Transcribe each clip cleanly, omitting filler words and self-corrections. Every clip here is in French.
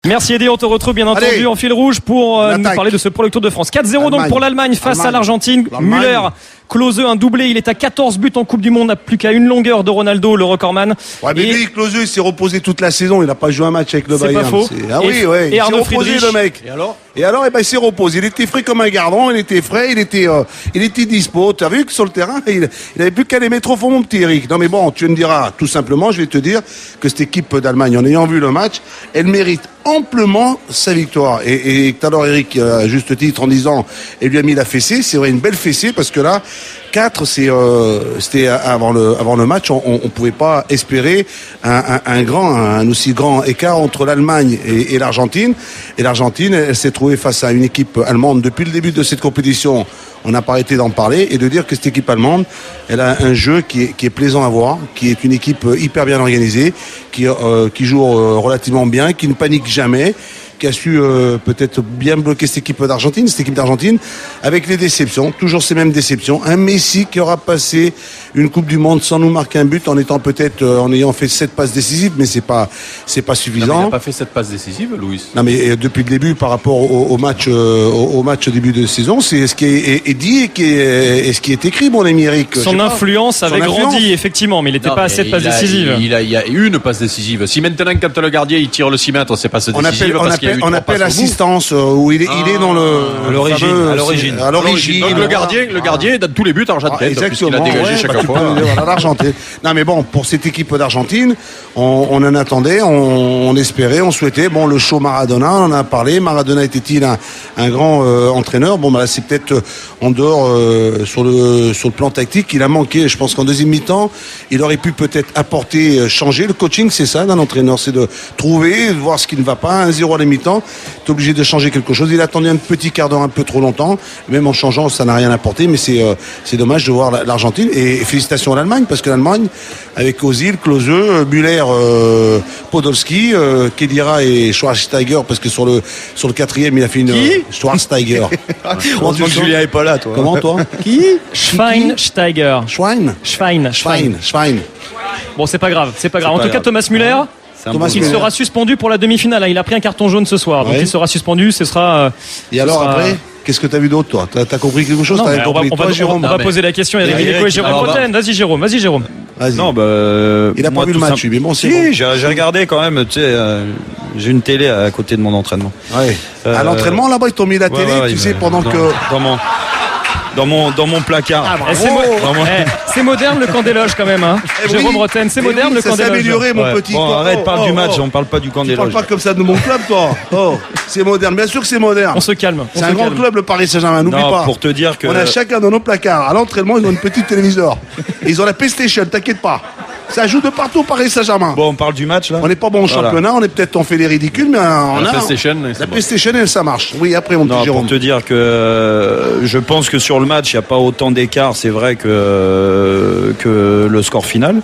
Merci Eddie, on te retrouve bien entendu en fil rouge pour nous parler de ce Pro League Tour de France. 4-0 donc pour l'Allemagne face à l'Argentine. Müller, Klose, un doublé, il est à 14 buts en Coupe du Monde, n'a plus qu'à une longueur de Ronaldo, le recordman. Ouais, mais lui, Klose, il s'est reposé toute la saison, il n'a pas joué un match avec le Bayern. C'est pas faux. Ah oui, ouais. Et Il Arnaud s'est reposé, Friedrich. le mec. Et alors, il s'est reposé. Il était frais comme un gardon, il était frais, il était dispo. Tu as vu que sur le terrain, il avait plus qu'à les mettre au fond, mon petit Eric. Non, mais bon, tu me diras, tout simplement, je vais te dire que cette équipe d'Allemagne, en ayant vu le match, elle mérite amplement sa victoire. Et tout à l'heure, Eric, à juste titre, en disant, elle lui a mis la fessée. C'est vrai, une belle fessée, parce que là, 4, c'était avant le match, on pouvait pas espérer un aussi grand écart entre l'Allemagne et l'Argentine. Et l'Argentine, elle s'est trouvée face à une équipe allemande depuis le début de cette compétition. On n'a pas arrêté d'en parler et de dire que cette équipe allemande, elle a un jeu qui est plaisant à voir, qui est une équipe hyper bien organisée, qui joue relativement bien, qui ne panique jamais, qui a su peut-être bien bloquer cette équipe d'Argentine, avec les déceptions, toujours ces mêmes déceptions. Un Messi qui aura passé une Coupe du Monde sans nous marquer un but, en ayant fait 7 passes décisives, mais c'est pas suffisant. Non, mais il n'a pas fait 7 passes décisives, Louis. Non, mais depuis le début, par rapport au match au début de saison, c'est ce qui est dit et ce qui est écrit, mon ami Eric. Son influence avait grandi, effectivement, mais il n'était pas à 7 passes décisives. Il y a une passe décisive. Si maintenant, quand le gardien il tire le 6 mètres, c'est pas décisive. On appelle assistance où il est dans à l'origine. Donc le gardien dans tous les buts argentins, puisqu'il a dégagé chaque fois. L'Argentine. Non mais bon, pour cette équipe d'Argentine, on en attendait, on espérait, on souhaitait. Bon, le show Maradona, on en a parlé. Maradona était-il un grand entraîneur? Bon, bah, c'est peut-être en dehors sur le plan tactique, il a manqué. Je pense qu'en deuxième mi-temps, il aurait pu peut-être apporter, changer. Le coaching, c'est ça d'un entraîneur, c'est de trouver, de voir ce qui ne va pas. 1-0 à la mi-temps, t'es obligé de changer quelque chose. Il a attendu un petit quart d'heure un peu trop longtemps. Même en changeant, ça n'a rien apporté. Mais c'est dommage de voir l'Argentine. Et félicitations à l'Allemagne, parce que l'Allemagne, avec Ozil, Klose, Müller, Podolski, Khedira et Schweinsteiger, parce que sur le quatrième, il a fait une Schweinsteiger. Heureusement que Julien est pas là, toi. Comment, toi? Qui? Schweinsteiger. Schwein. Bon, c'est pas grave. En tout cas, Thomas Müller. Il sera suspendu pour la demi-finale. Il a pris un carton jaune ce soir, donc il sera suspendu. Ce sera. Et alors après, qu'est-ce que tu as vu d'autre, toi? T'as compris quelque chose? On va poser la question. Il y a Eric et Jérôme Bretagne. Vas-y, Jérôme. Non, il a pas vu le match, mais bon, c'est si, bon. j'ai regardé quand même. Tu sais, j'ai une télé à côté de mon entraînement. Ouais. À l'entraînement là-bas, ils t'ont mis la télé, tu sais, pendant que. Dans mon placard. C'est moderne le camp des loges quand même, hein. Jérôme Bretagne, c'est moderne le camp des loges. Ça s'est amélioré, mon petit. Bon, arrête, parle du match, on parle pas du camp des loges. Tu parles pas comme ça de mon club, toi. C'est moderne, bien sûr que c'est moderne. On se calme. C'est un grand club, le Paris Saint-Germain, n'oublie pas. Pour te dire que. On a chacun dans nos placards. À l'entraînement, ils ont une petite téléviseur. Et ils ont la PlayStation, t'inquiète pas. Ça joue de partout au Paris Saint-Germain. Bon, on parle du match là. On n'est pas bon au championnat, on fait les ridicules, mais la PlayStation, elle, ça marche. Oui, après mon petit Jérôme. Pour te dire que je pense que sur le match, il n'y a pas autant d'écart, c'est vrai que le score final.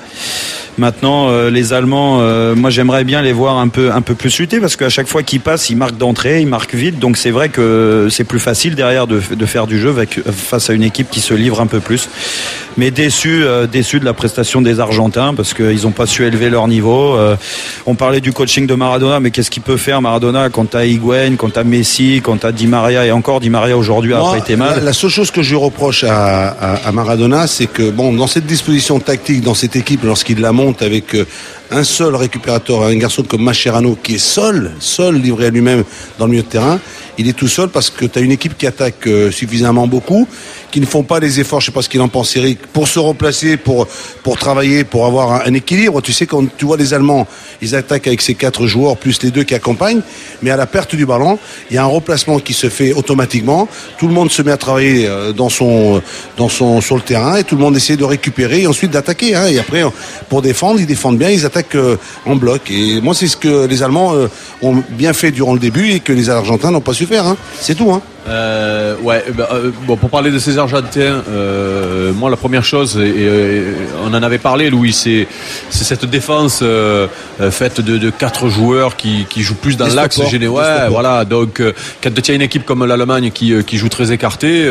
Maintenant, les Allemands, moi j'aimerais bien les voir un peu plus lutter, parce qu'à chaque fois qu'ils passent, ils marquent d'entrée, ils marquent vite, donc c'est vrai que c'est plus facile derrière de faire du jeu face à une équipe qui se livre un peu plus. Mais déçu de la prestation des Argentins, parce qu'ils n'ont pas su élever leur niveau. On parlait du coaching de Maradona, mais qu'est-ce qu'il peut faire Maradona quand t'as Higuaín, quand t'as Messi, quand t'as Di Maria, et encore Di Maria aujourd'hui a pas été mal. La seule chose que je reproche à Maradona, c'est que bon, dans cette disposition tactique, dans cette équipe, lorsqu'il la monte avec un seul récupérateur, un garçon comme Mascherano qui est seul livré à lui-même dans le milieu de terrain, il est tout seul parce que tu as une équipe qui attaque suffisamment beaucoup, qui ne font pas les efforts, je sais pas ce qu'il en pense Eric, pour se replacer, pour travailler, pour avoir un équilibre. Tu sais, quand tu vois les Allemands, ils attaquent avec ces 4 joueurs plus les 2 qui accompagnent, mais à la perte du ballon, il y a un replacement qui se fait automatiquement. Tout le monde se met à travailler sur le terrain, et tout le monde essaie de récupérer et ensuite d'attaquer. Et après, pour défendre, ils défendent bien, ils attaquent en bloc. Et moi, c'est ce que les Allemands ont bien fait durant le début et que les Argentins n'ont pas su faire. C'est tout. Bon, pour parler de ces Argentins, moi la première chose, on en avait parlé, Louis, c'est cette défense faite de 4 joueurs qui jouent plus dans l'axe général. Ouais, voilà. Donc quand tu as une équipe comme l'Allemagne qui joue très écartée,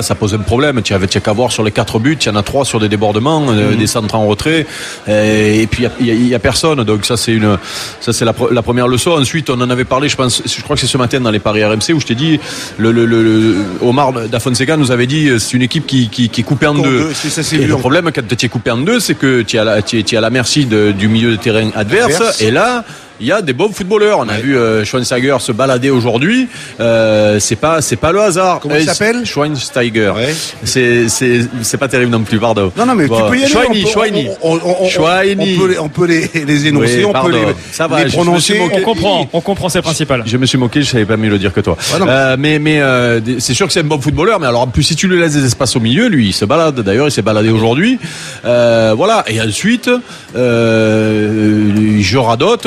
ça pose un problème. Tu as qu'à voir sur les 4 buts, il y en a 3 sur des débordements, des centres en retrait, et puis il y a personne. Donc ça c'est la première leçon. Ensuite, on en avait parlé, je crois que c'est ce matin dans les paris RMC où je t'ai dit. Omar Da Fonseca nous avait dit c'est une équipe qui est coupée en deux. Et le problème quand tu es coupé en deux, c'est que tu es à la merci du milieu de terrain adverse. Et là il y a des bons footballeurs. On a vu Schweinsteiger se balader aujourd'hui. C'est pas le hasard. Comment il s'appelle? Schweinsteiger. Ouais. C'est pas terrible non plus, pardon. Non, mais tu peux y aller. Schweini. On peut les énoncer, on peut les prononcer. On comprend, c'est principal. Je me suis moqué, je savais pas mieux le dire que toi. Mais c'est sûr que c'est un bon footballeur, mais alors en plus si tu lui laisses des espaces au milieu, lui il se balade. D'ailleurs, il s'est baladé aujourd'hui. Voilà. Et ensuite, je radote,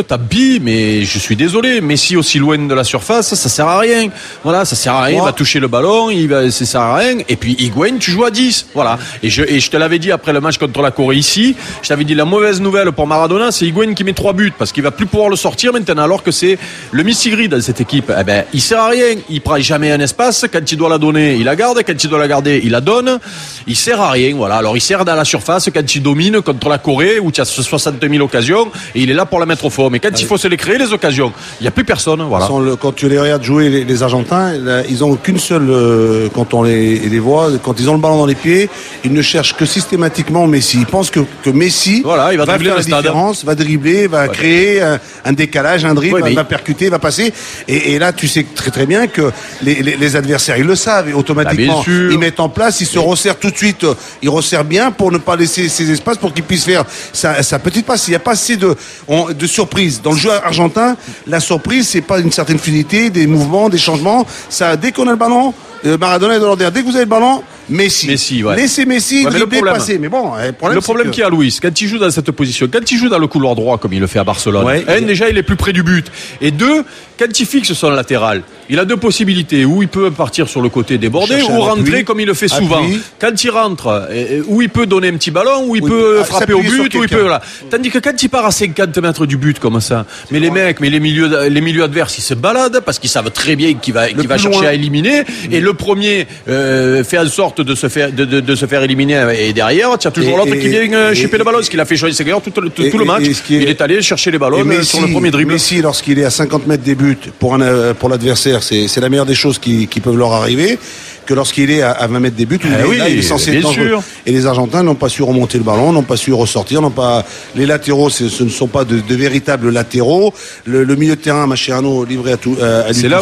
mais je suis désolé, Messi aussi loin de la surface, ça sert à rien. Voilà, ça sert à rien, il va toucher le ballon, ça sert à rien. Et puis Higuaín, tu joues à 10. Voilà. Et je te l'avais dit après le match contre la Corée ici, je t'avais dit la mauvaise nouvelle pour Maradona, c'est Higuaín qui met 3 buts parce qu'il va plus pouvoir le sortir maintenant alors que c'est le Missigri dans cette équipe. Il sert à rien, il prend jamais un espace, quand il doit la donner, il la garde, quand il doit la garder, il la donne. Il sert à rien, voilà. Alors il sert dans la surface quand il domine contre la Corée où tu as 60 000 occasions et il est là pour la mettre au fond. Mais quand il faut se les créer les occasions, il n'y a plus personne. Voilà. Quand tu les regardes jouer les Argentins, ils ont qu'une seule, quand on les voit, quand ils ont le ballon dans les pieds, ils ne cherchent que systématiquement Messi. Ils pensent que Messi il va faire la différence, va dribbler, va créer un décalage, un dribble, va percuter, va passer. Et là, tu sais très très bien que les adversaires, ils le savent et automatiquement, ils mettent en place, ils se resserrent tout de suite, ils resserrent bien pour ne pas laisser ces espaces pour qu'ils puissent faire sa petite passe. Il n'y a pas assez de surprise. Dans le jeu argentin, la surprise, c'est pas une certaine fluidité, des mouvements, des changements. Ça, dès qu'on a le ballon, Maradona est dans l'ordre. Dès que vous avez le ballon, Messi. Ouais. Laissez Messi dribbler, passer. Mais bon, le problème qu'il y a, Louis, quand il joue dans cette position, quand il joue dans le couloir droit, comme il le fait à Barcelone, déjà, il est plus près du but. Et 2, quand il fixe son latéral, il a 2 possibilités. Où il peut partir sur le côté débordé, ou rentrer comme il le fait souvent. Quand il rentre, où il peut donner un petit ballon, où il peut frapper au but, où il peut, voilà. Tandis que quand il part à 50 mètres du but, comme ça, mais les mecs, les milieux adverses, ils se baladent parce qu'ils savent très bien qu'il va chercher à éliminer. Et le premier fait en sorte de se faire éliminer, et derrière tu as toujours l'autre qui vient chipper le ballon, ce qu'il a fait Schweinsteiger tout le match. Il est allé chercher les ballons sur le premier dribble. Messi, lorsqu'il est à 50 mètres des buts pour l'adversaire, c'est la meilleure des choses qui peuvent leur arriver, que lorsqu'il est à 20 mètres des buts, il est censé être dangereux. Et les Argentins n'ont pas su remonter le ballon, n'ont pas su ressortir, les latéraux, ce ne sont pas de véritables latéraux. Le milieu de terrain, Mascherano, livré à lui tout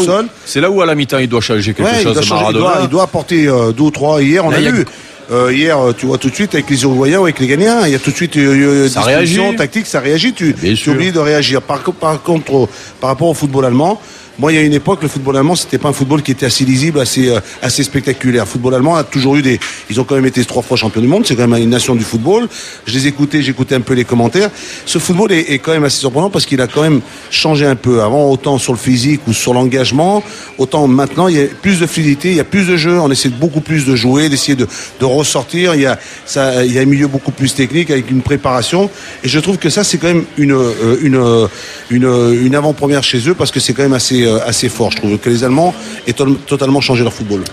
seul. C'est là où à la mi-temps il doit changer quelque chose. Il doit apporter 2 ou 3. Hier, on a vu. Hier, tu vois tout de suite avec les Uruguayens ou avec les Ghanéens, il y a tout de suite discussion tactique, ça réagit. Tu oublies de réagir. Par contre, par rapport au football allemand, moi, il y a une époque, le football allemand, c'était pas un football qui était assez lisible, assez spectaculaire. Le football allemand a toujours eu ils ont quand même été 3 fois champions du monde. C'est quand même une nation du football. J'écoutais un peu les commentaires. Ce football est quand même assez surprenant parce qu'il a quand même changé un peu. Avant, autant sur le physique ou sur l'engagement, autant maintenant, il y a plus de fluidité, il y a plus de jeu. On essaie beaucoup plus de jouer, d'essayer de ressortir. Il y a un milieu beaucoup plus technique avec une préparation. Et je trouve que ça, c'est quand même une avant-première chez eux parce que c'est quand même assez fort. Je trouve que les Allemands aient totalement changé leur football.